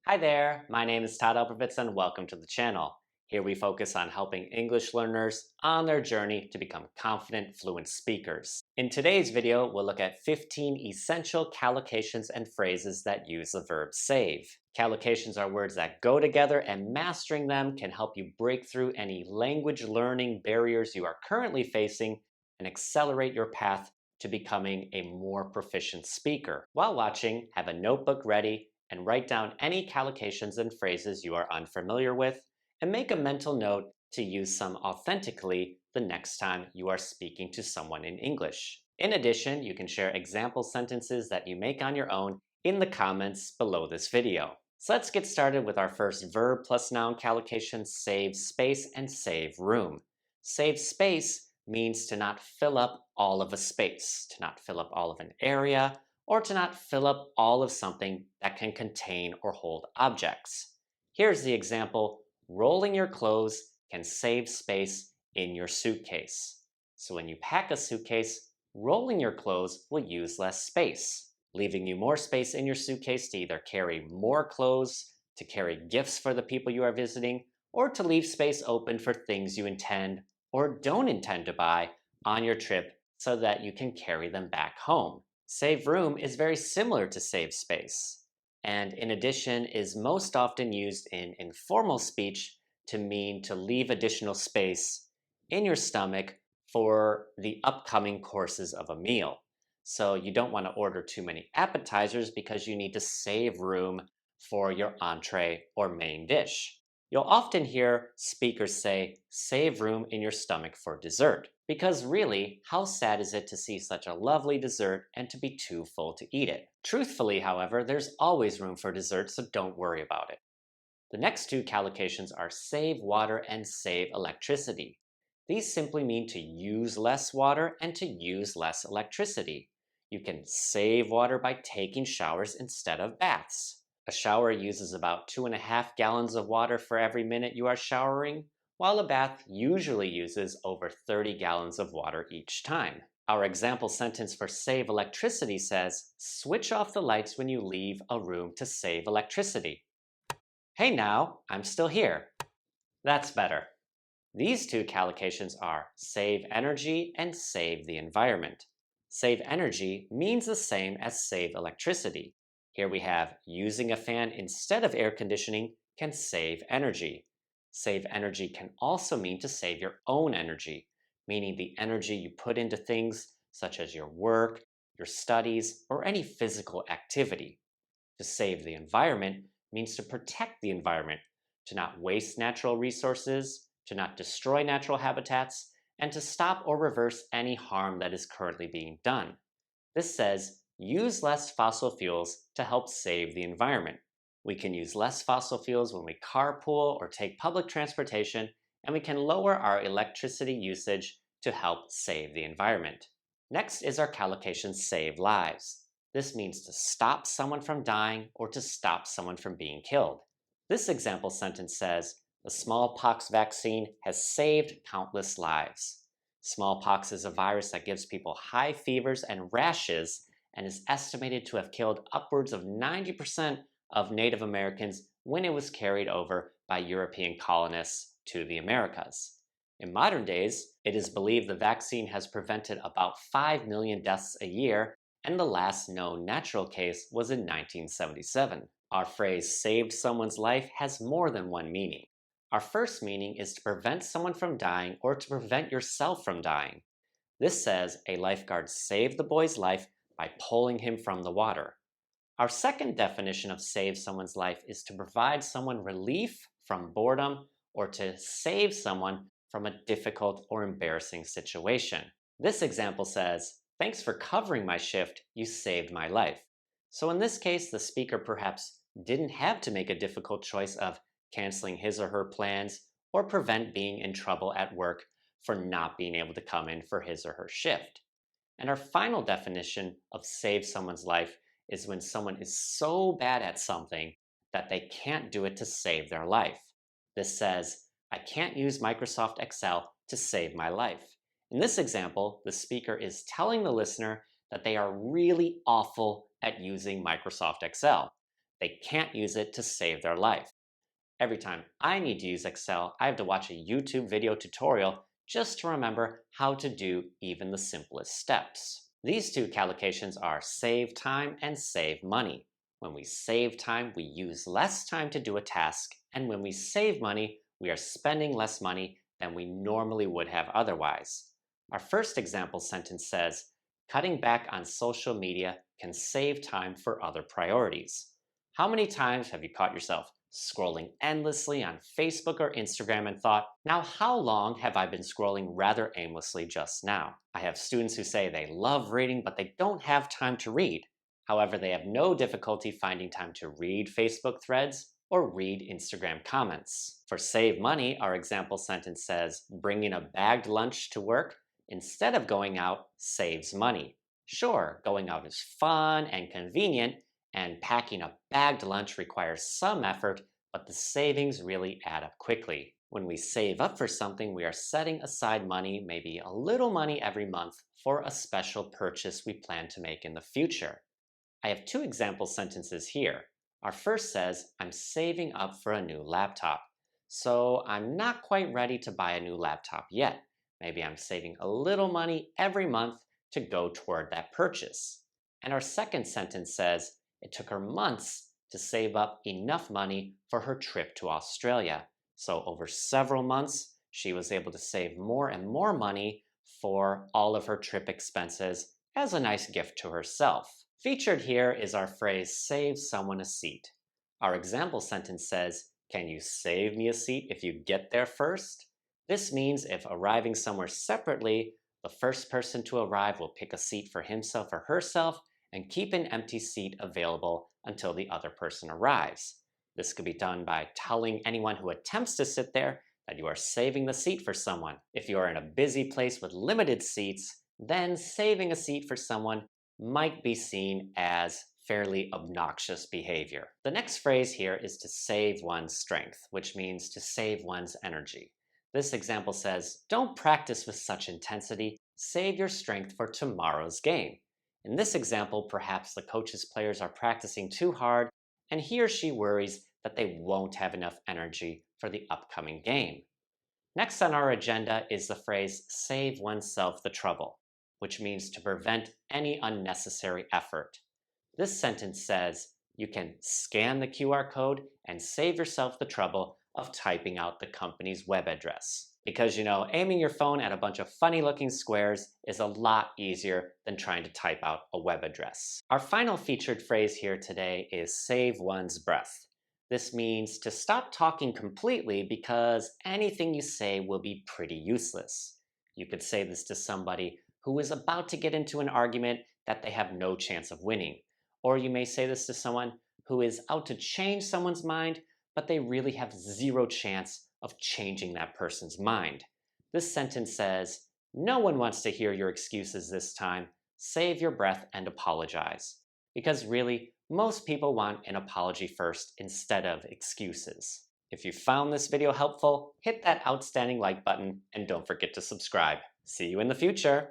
Hi there, my name is Todd Alpovitz and welcome to the channel. Here we focus on helping English learners on their journey to become confident, fluent speakers. In today's video, we'll look at 15 essential collocations and phrases that use the verb save. Collocations are words that go together, and mastering them can help you break through any language learning barriers you are currently facing and accelerate your path to becoming a more proficient speaker. While watching, have a notebook ready and write down any collocations and phrases you are unfamiliar with, and make a mental note to use some authentically the next time you are speaking to someone in English. In addition, you can share example sentences that you make on your own in the comments below this video. So let's get started with our first verb plus noun collocation: save space and save room. Save space means to not fill up all of a space, to not fill up all of an area, or to not fill up all of something that can contain or hold objects. Here's the example: rolling your clothes can save space in your suitcase. So when you pack a suitcase, rolling your clothes will use less space, leaving you more space in your suitcase to either carry more clothes, to carry gifts for the people you are visiting, or to leave space open for things you intend or don't intend to buy on your trip so that you can carry them back home. Save room is very similar to save space, and in addition is most often used in informal speech to mean to leave additional space in your stomach for the upcoming courses of a meal. So you don't want to order too many appetizers because you need to save room for your entree or main dish. You'll often hear speakers say, save room in your stomach for dessert. Because really, how sad is it to see such a lovely dessert and to be too full to eat it? Truthfully, however, there's always room for dessert, so don't worry about it. The next two collocations are save water and save electricity. These simply mean to use less water and to use less electricity. You can save water by taking showers instead of baths. A shower uses about 2.5 gallons of water for every minute you are showering, while a bath usually uses over 30 gallons of water each time. Our example sentence for save electricity says, switch off the lights when you leave a room to save electricity. Hey now, I'm still here. That's better. These two collocations are save energy and save the environment. Save energy means the same as save electricity. Here we have using a fan instead of air conditioning can save energy. Save energy can also mean to save your own energy, meaning the energy you put into things such as your work, your studies, or any physical activity. To save the environment means to protect the environment, to not waste natural resources, to not destroy natural habitats, and to stop or reverse any harm that is currently being done. This says, use less fossil fuels to help save the environment. We can use less fossil fuels when we carpool or take public transportation, and we can lower our electricity usage to help save the environment. Next is our collocation save lives. This means to stop someone from dying or to stop someone from being killed. This example sentence says, the smallpox vaccine has saved countless lives. Smallpox is a virus that gives people high fevers and rashes and is estimated to have killed upwards of 90% of Native Americans when it was carried over by European colonists to the Americas. In modern days, it is believed the vaccine has prevented about 5 million deaths a year, and the last known natural case was in 1977. Our phrase saved someone's life has more than one meaning. Our first meaning is to prevent someone from dying or to prevent yourself from dying. This says a lifeguard saved the boy's life by pulling him from the water. Our second definition of save someone's life is to provide someone relief from boredom or to save someone from a difficult or embarrassing situation. This example says, thanks for covering my shift, you saved my life. So in this case, the speaker perhaps didn't have to make a difficult choice of canceling his or her plans or prevent being in trouble at work for not being able to come in for his or her shift. And our final definition of save someone's life is when someone is so bad at something that they can't do it to save their life. This says, I can't use Microsoft Excel to save my life. In this example, the speaker is telling the listener that they are really awful at using Microsoft Excel. they can't use it to save their life. Every time I need to use Excel, I have to watch a YouTube video tutorial just to remember how to do even the simplest steps. These two collocations are save time and save money. When we save time, we use less time to do a task, and when we save money, we are spending less money than we normally would have otherwise. Our first example sentence says, cutting back on social media can save time for other priorities. How many times have you caught yourself scrolling endlessly on Facebook or Instagram and thought, now how long have I been scrolling rather aimlessly just now? I have students who say they love reading, but they don't have time to read. However, they have no difficulty finding time to read Facebook threads or read Instagram comments. For save money, our example sentence says, bringing a bagged lunch to work instead of going out saves money. Sure, going out is fun and convenient, and packing a bagged lunch requires some effort, but the savings really add up quickly. When we save up for something, we are setting aside money, maybe a little money every month, for a special purchase we plan to make in the future. I have two example sentences here. Our first says, I'm saving up for a new laptop. So I'm not quite ready to buy a new laptop yet. Maybe I'm saving a little money every month to go toward that purchase. And our second sentence says, it took her months to save up enough money for her trip to Australia. So over several months, she was able to save more and more money for all of her trip expenses as a nice gift to herself. Featured here is our phrase, save someone a seat. Our example sentence says, can you save me a seat if you get there first? This means if arriving somewhere separately, the first person to arrive will pick a seat for himself or herself and keep an empty seat available until the other person arrives. This could be done by telling anyone who attempts to sit there that you are saving the seat for someone. If you are in a busy place with limited seats, then saving a seat for someone might be seen as fairly obnoxious behavior. The next phrase here is to save one's strength, which means to save one's energy. This example says, don't practice with such intensity, save your strength for tomorrow's game. In this example, perhaps the coach's players are practicing too hard, and he or she worries that they won't have enough energy for the upcoming game. Next on our agenda is the phrase, save oneself the trouble, which means to prevent any unnecessary effort. This sentence says, you can scan the QR code and save yourself the trouble of typing out the company's web address. Because aiming your phone at a bunch of funny looking squares is a lot easier than trying to type out a web address. Our final featured phrase here today is save one's breath. This means to stop talking completely because anything you say will be pretty useless. You could say this to somebody who is about to get into an argument that they have no chance of winning. Or you may say this to someone who is out to change someone's mind, but they really have zero chance of changing that person's mind. This sentence says, no one wants to hear your excuses this time. Save your breath and apologize. Because really, most people want an apology first instead of excuses. If you found this video helpful, hit that outstanding like button and don't forget to subscribe. See you in the future!